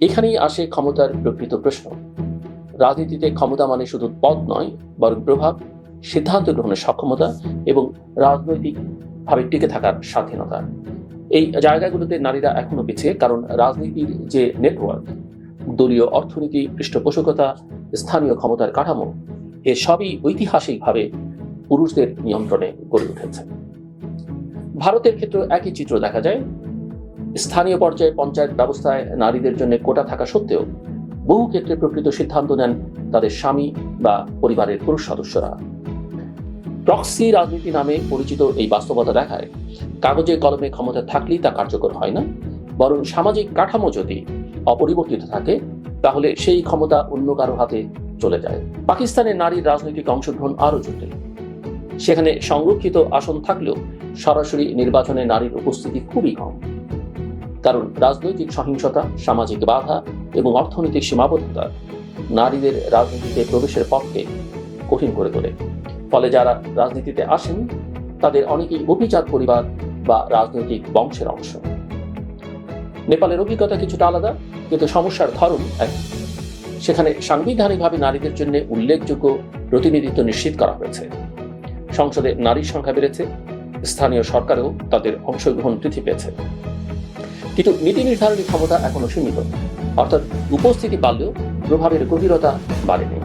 এখানেই আসে ক্ষমতার প্রকৃত প্রশ্ন। রাজনীতিতে ক্ষমতা মানে শুধু পদ নয়, বরং প্রভাব, সিদ্ধান্ত গ্রহণের সক্ষমতা এবং রাজনৈতিকভাবে টিকে থাকার স্বাধীনতা। এই জায়গাগুলোতে নারীরা এখনো পিছিয়ে, কারণ রাজনীতির যে নেটওয়ার্ক, দলীয় অর্থনীতি, পৃষ্ঠপোষকতা, স্থানীয় ক্ষমতার কাঠামো, এসবই ঐতিহাসিকভাবে পুরুষদের নিয়ন্ত্রণে গড়ে উঠেছে। ভারতের ক্ষেত্রে একই চিত্র দেখা যায়। স্থানীয় পর্যায়ে পঞ্চায়েত ব্যবস্থায় নারীদের জন্য কোটা থাকা সত্ত্বেও বহু ক্ষেত্রে প্রকৃত সিদ্ধান্ত নেন তাদের স্বামী বা পরিবারের পুরুষ সদস্যরা। প্রক্সি রাজনীতি নামে পরিচিত এই বাস্তবতা দেখায় কাগজে কলমে ক্ষমতা থাকলেই তা কার্যকর হয় না, বরং সামাজিক কাঠামো যদি অপরিবর্তিত থাকে তাহলে সেই ক্ষমতা অন্য কারো হাতে চলে যায়। পাকিস্তানের নারীর রাজনৈতিক অংশগ্রহণ আরও জটিল। সেখানে সংরক্ষিত আসন থাকলেও সরাসরি নির্বাচনে নারীর উপস্থিতি খুবই কম, কারণ রাজনৈতিক সহিংসতা, সামাজিক বাধা এবং অর্থনৈতিক সীমাবদ্ধতা নারীদের রাজনীতিতে প্রবেশের পথকে কঠিন করে তোলে। ফলে যারা রাজনীতিতে আসেন তাদের অনেকেই অভিজাত পরিবার বা রাজনৈতিক বংশের অংশ। নেপালের অভিজ্ঞতা কিছুটা আলাদা, কিন্তু সমস্যার ধরন এক। সেখানে সাংবিধানিকভাবে নারীদের জন্য উল্লেখযোগ্য প্রতিনিধিত্ব নিশ্চিত করা হয়েছে। সংসদে নারীর সংখ্যা বেড়েছে, স্থানীয় সরকারেও তাদের অংশগ্রহণ বৃদ্ধি পেয়েছে। কিন্তু নীতি নির্ধারণী ক্ষমতা এখনো সীমিত, অর্থাৎ উপস্থিতি বাড়লেও প্রভাবের গভীরতা বাড়েনি।